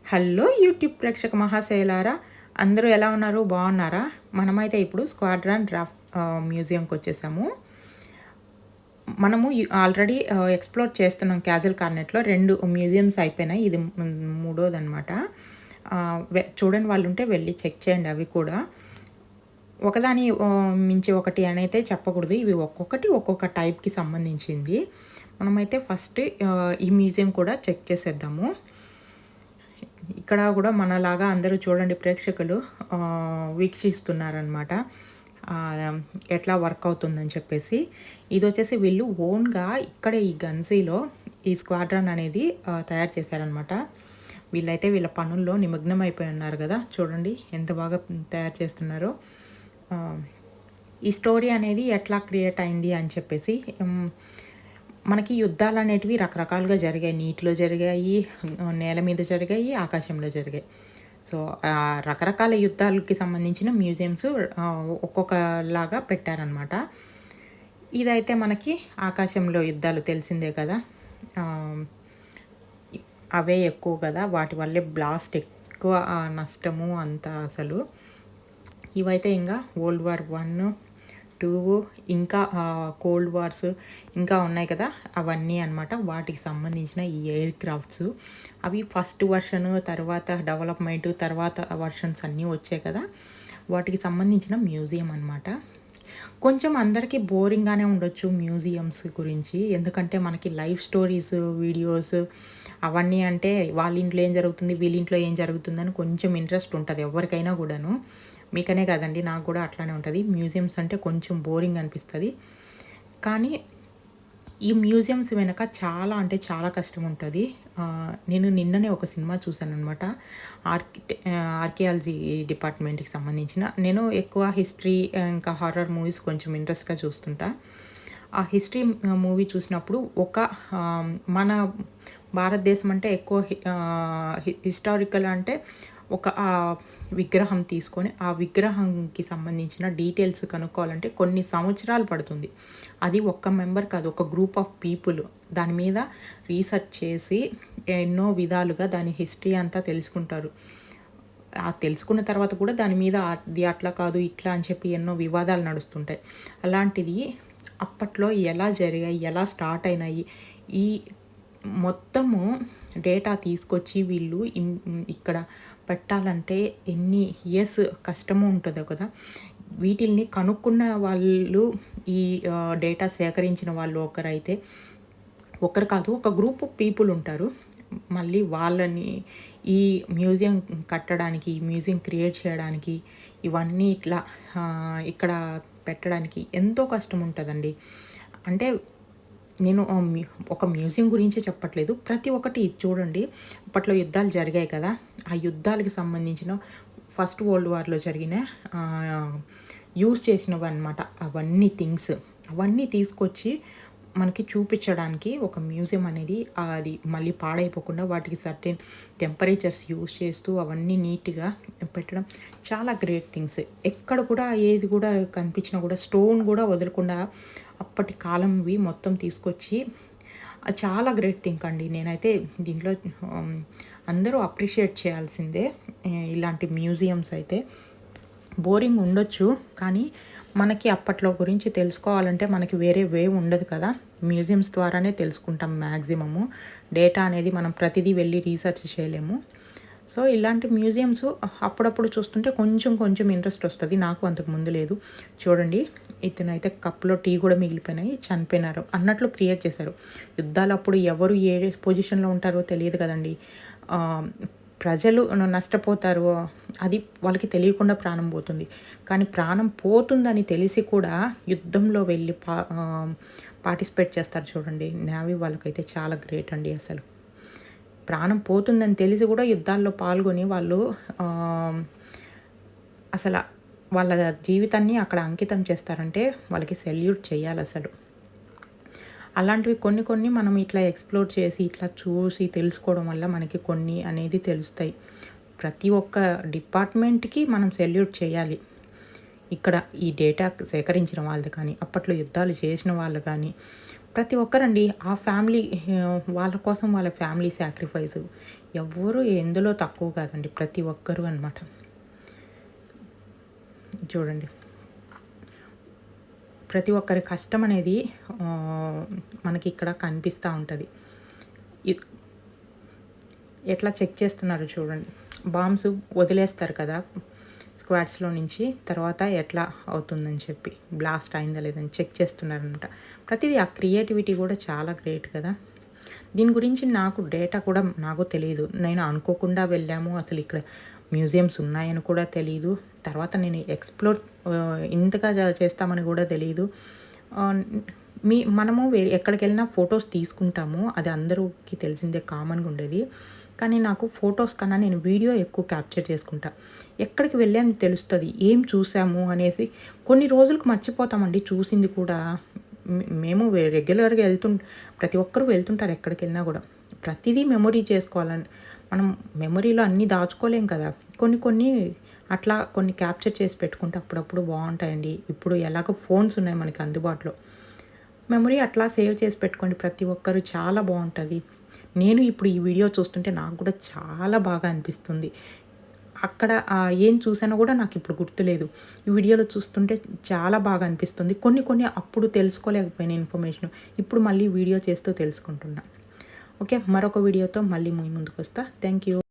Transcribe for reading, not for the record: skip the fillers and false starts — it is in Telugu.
హలో యూట్యూబ్ ప్రేక్షక మహాశయులారా, అందరూ ఎలా ఉన్నారు? బాగున్నారా? మనమైతే ఇప్పుడు స్క్వాడ్రాన్ డ్రాఫ్ట్ మ్యూజియంకి వచ్చేసాము. మనము ఆల్రెడీ ఎక్స్ప్లోర్ చేస్తున్నాం క్యాజువల్ కార్నెట్‌లో 2 మ్యూజియమ్స్ అయిపోయినాయి. ఇది మూడోదనమాట. చూడని వాళ్ళు ఉంటే వెళ్ళి చెక్ చేయండి అవి కూడా. ఒకదాని మించి ఒకటి అనైతే చెప్పకూడదు. ఇవి ఒక్కొక్కటి ఒక్కొక్క టైప్‌కి సంబంధించింది. మనమైతే ఫస్ట్ ఈ మ్యూజియం కూడా చెక్ చేసేద్దాము. ఇక్కడ కూడా మనలాగా అందరూ చూడండి ప్రేక్షకులు వీక్షిస్తున్నారనమాట. ఎట్లా వర్క్ అవుతుందని చెప్పేసి. ఇదొచ్చేసి వీళ్ళు ఓన్‌గా ఇక్కడే ఈ గన్సీలో ఈ స్క్వాడ్రాన్ అనేది తయారు చేశారనమాట. వీళ్ళైతే వీళ్ళ పనుల్లో నిమగ్నం అయిపోయి ఉన్నారు కదా! చూడండి ఎంత బాగా తయారు చేస్తున్నారో. ఈ స్టోరీ అనేది ఎట్లా క్రియేట్ అయింది అని చెప్పేసి మనకి యుద్ధాలనేటివి రకరకాలుగా జరిగాయి. నీటిలో జరిగాయి, నేల మీద జరిగాయి, ఆకాశంలో జరిగాయి. సో, రకరకాల యుద్ధాలకి సంబంధించిన మ్యూజియమ్స్ ఒక్కొక్కలాగా పెట్టారనమాట. ఇదైతే మనకి ఆకాశంలో యుద్ధాలు తెలిసిందే కదా! అవే ఎక్కువ కదా! వాటి వల్లే బ్లాస్ట్ ఎక్కువ నష్టము అంతా అసలు. ఇవైతే ఇంకా వరల్డ్ వార్ 1, 2 ఇంకా కోల్డ్ వార్స్ ఇంకా ఉన్నాయి కదా! అవన్నీ అనమాట. వాటికి సంబంధించిన ఈ ఎయిర్ క్రాఫ్ట్స్. అవి ఫస్ట్ వర్షన్, తర్వాత డెవలప్‌మెంట్, తర్వాత వర్షన్స్ అన్నీ వచ్చాయి కదా! వాటికి సంబంధించిన మ్యూజియం అనమాట. కొంచెం అందరికీ బోరింగ్‌గానే ఉండొచ్చు మ్యూజియమ్స్ గురించి. ఎందుకంటే మనకి లైఫ్ స్టోరీస్, వీడియోస్ అవన్నీ అంటే వాళ్ళ ఇంట్లో ఏం జరుగుతుంది, వీళ్ళ ఇంట్లో ఏం జరుగుతుందని కొంచెం ఇంట్రెస్ట్ ఉంటది ఎవరికైనా కూడాను. మీకనే కాదండి, నాకు కూడా అట్లానే ఉంటది. మ్యూజియమ్స్ అంటే కొంచెం బోరింగ్ అనిపిస్తది. కానీ ఈ మ్యూజియమ్స్ వెనక చాలా అంటే చాలా కష్టం ఉంటది. నేను నిన్ననే ఒక సినిమా చూశాననమాట. ఆర్కియాలజీ డిపార్ట్మెంట్‌కి సంబంధించిన. నేను ఎక్కువ హిస్టరీ ఇంకా హారర్ మూవీస్ కొంచెం ఇంట్రెస్ట్‌గా చూస్తుంటా. ఆ హిస్టరీ మూవీ చూసినప్పుడు మన భారతదేశం అంటే ఎక్కువ హిస్టారికల్ అంటే ఒక విగ్రహం తీసుకొని, ఆ విగ్రహంకి సంబంధించిన డీటెయిల్స్ కనుక్కోవాలంటే కొన్ని సంవత్సరాలు పడుతుంది. అది ఒక్క మెంబర్ కాదు, ఒక గ్రూప్ ఆఫ్ పీపుల్ దాని మీద రీసెర్చ్ చేసి ఎన్నో విధాలుగా దాని హిస్టరీ అంతా తెలుసుకుంటారు. తెలుసుకున్న తర్వాత కూడా దాని మీద అది అట్లా కాదు, ఇట్లా అని చెప్పి ఎన్నో వివాదాలు నడుస్తుంటాయి. అలాంటిది అప్పట్లో ఎలా జరిగాయి, ఎలా స్టార్ట్ అయినాయి, ఈ మొత్తము డేటా తీసుకొచ్చి వీళ్ళు ఇక్కడ పెట్టాలంటే ఎన్ని ఇయర్స్ కష్టము ఉంటుందో కదా! వీటిల్ని కనుక్కున్న వాళ్ళు, ఈ డేటా సేకరించిన వాళ్ళు ఒకరు కాదు, ఒక గ్రూప్ ఆఫ్ పీపుల్ ఉంటారు. మళ్ళీ వాళ్ళని ఈ మ్యూజియం కట్టడానికి, ఈ మ్యూజియం క్రియేట్ చేయడానికి, ఇవన్నీ ఇట్లా ఇక్కడ పెట్టడానికి ఎంతో కష్టం ఉంటదండి. అంటే నేను ఒక మ్యూజియం గురించే చెప్పట్లేదు. ప్రతి ఒక్కటి చూడండి, అప్పట్లో యుద్ధాలు జరిగాయి కదా! ఆ యుద్ధాలకి సంబంధించిన ఫస్ట్ వరల్డ్ వార్‌లో జరిగిన యూజ్ చేసినవన్నమాట అవన్నీ థింగ్స్. అవన్నీ తీసుకొచ్చి మనకి చూపించడానికి ఒక మ్యూజియం అనేది అది మళ్ళీ పాడైపోకుండా వాటికి సర్టెన్ టెంపరేచర్స్ యూజ్ చేస్తూ అవన్నీ నీట్‌గా పెట్టడం చాలా గ్రేట్ థింగ్స్. ఎక్కడ కూడా ఏది కూడా కనిపించినా కూడా స్టోన్ కూడా వదలకుండా అప్పటి కాలంవి మొత్తం తీసుకొచ్చి చాలా గ్రేట్ థింక్ అండి. నేనైతే దీంట్లో అందరూ అప్రిషియేట్ చేయాల్సిందే. ఇలాంటి మ్యూజియమ్స్ అయితే బోరింగ్ ఉండొచ్చు, కానీ మనకి అప్పట్లో గురించి తెలుసుకోవాలంటే మనకి వేరే వే ఉండదు కదా! మ్యూజియమ్స్ ద్వారానే తెలుసుకుంటాం మ్యాక్సిమము. డేటా అనేది మనం ప్రతిదీ వెళ్ళి రీసెర్చ్ చేయలేము. సో, ఇలాంటి మ్యూజియమ్స్ అప్పుడప్పుడు చూస్తుంటే కొంచెం కొంచెం ఇంట్రెస్ట్ వస్తది. నాకు అంతకు ముందు లేదు. చూడండి, ఇతనైతే కప్‌లో టీ కూడా మిగిలిపోయినాయి, చనిపోయినారు అన్నట్లు క్రియేట్ చేశారు. యుద్ధాలప్పుడు ఎవరు ఏ పొజిషన్‌లో ఉంటారో తెలియదు కదండీ! ప్రజలు నష్టపోతారు. అది వాళ్ళకి తెలియకుండా ప్రాణం పోతుంది. కానీ ప్రాణం పోతుందని తెలిసి కూడా యుద్ధంలో వెళ్ళి పార్టిసిపేట్ చేస్తారు చూడండి. నేవీ వాళ్ళకైతే చాలా గ్రేట్ అండి అసలు. ప్రాణం పోతుందని తెలిసి కూడా యుద్ధాల్లో పాల్గొని వాళ్ళు అసల వాళ్ళ జీవితాన్ని అక్కడ అంకితం చేస్తారంటే వాళ్ళకి సెల్యూట్ చేయాలసలు. అలాంటివి కొన్ని కొన్ని మనం ఇట్లా ఎక్స్‌ప్లోర్ చేసి, ఇట్లా చూసి తెలుసుకోవడం వల్ల మనకి కొన్ని అనేది తెలుస్తాయి. ప్రతి ఒక్క డిపార్ట్‌మెంట్‌కి మనం సెల్యూట్ చేయాలి. ఇక్కడ ఈ డేటా సేకరించిన వాళ్ళది కానీ, అప్పట్లో యుద్ధాలు చేసిన వాళ్ళు కానీ, ప్రతి ఒక్కరండి ఆ ఫ్యామిలీ వాళ్ళ కోసం వాళ్ళ ఫ్యామిలీ సాక్రిఫైసు ఎవ్వరు ఎందులో తక్కువ కాదండి, ప్రతి ఒక్కరు అనమాట. చూడండి, ప్రతి ఒక్కరి కష్టం అనేది మనకి ఇక్కడ కనిపిస్తూ ఉంటుంది. ఎట్లా చెక్ చేస్తున్నారు చూడండి. బాంబ్స్ వదిలేస్తారు కదా స్క్వాడ్స్లో నుంచి, తర్వాత ఎట్లా అవుతుందని చెప్పి, బ్లాస్ట్ అయిందా లేదని చెక్ చేస్తున్నారనమాట. ప్రతిదీ ఆ క్రియేటివిటీ కూడా చాలా గ్రేట్ కదా. దీని గురించి నాకు డేటా కూడా నాకు తెలియదు. నేను అనుకోకుండా వెళ్ళాము, అసలు ఇక్కడ మ్యూజియంస్ ఉన్నాయని కూడా తెలియదు. తర్వాత నేను ఎక్స్ప్లోర్ ఇంతగా చేస్తామని కూడా తెలియదు. మనము ఎక్కడికి వెళ్ళినా ఫొటోస్ తీసుకుంటాము, అది అందరికీ తెలిసిందే, కామన్గా ఉండేది. కానీ నాకు ఫొటోస్ కన్నా నేను వీడియో ఎక్కువ క్యాప్చర్ చేసుకుంటా. ఎక్కడికి వెళ్ళాము తెలుస్తుంది, ఏం చూసాము అనేసి. కొన్ని రోజులకు మర్చిపోతామండి చూసింది కూడా. మేము రెగ్యులర్గా ప్రతి ఒక్కరు వెళ్తుంటారు ఎక్కడికి వెళ్ళినా కూడా. ప్రతిదీ మెమొరీ చేసుకోవాలని, మనం మెమొరీలో అన్నీ దాచుకోలేం కదా. కొన్ని అట్లా కొన్ని క్యాప్చర్ చేసి పెట్టుకుంటే అప్పుడప్పుడు బాగుంటాయండి. ఇప్పుడు ఎలాగో ఫోన్స్ ఉన్నాయి మనకి అందుబాటులో, మెమొరీ అట్లా సేవ్ చేసి పెట్టుకోండి ప్రతి ఒక్కరు, చాలా బాగుంటుంది. నేను ఇప్పుడు ఈ వీడియో చూస్తుంటే నాకు కూడా చాలా బాగా అనిపిస్తుంది. అక్కడ ఏం చూసానో కూడా నాకు ఇప్పుడు గుర్తులేదు. ఈ వీడియోలో చూస్తుంటే చాలా బాగా అనిపిస్తుంది. కొన్ని అప్పుడు తెలుసుకోలేకపోయిన ఇన్ఫర్మేషన్ ఇప్పుడు మళ్ళీ వీడియో చేస్తూ తెలుసుకుంటున్నా. ఓకే, మరొక వీడియోతో మళ్ళీ మీ ముందుకు వస్తా. Thank you.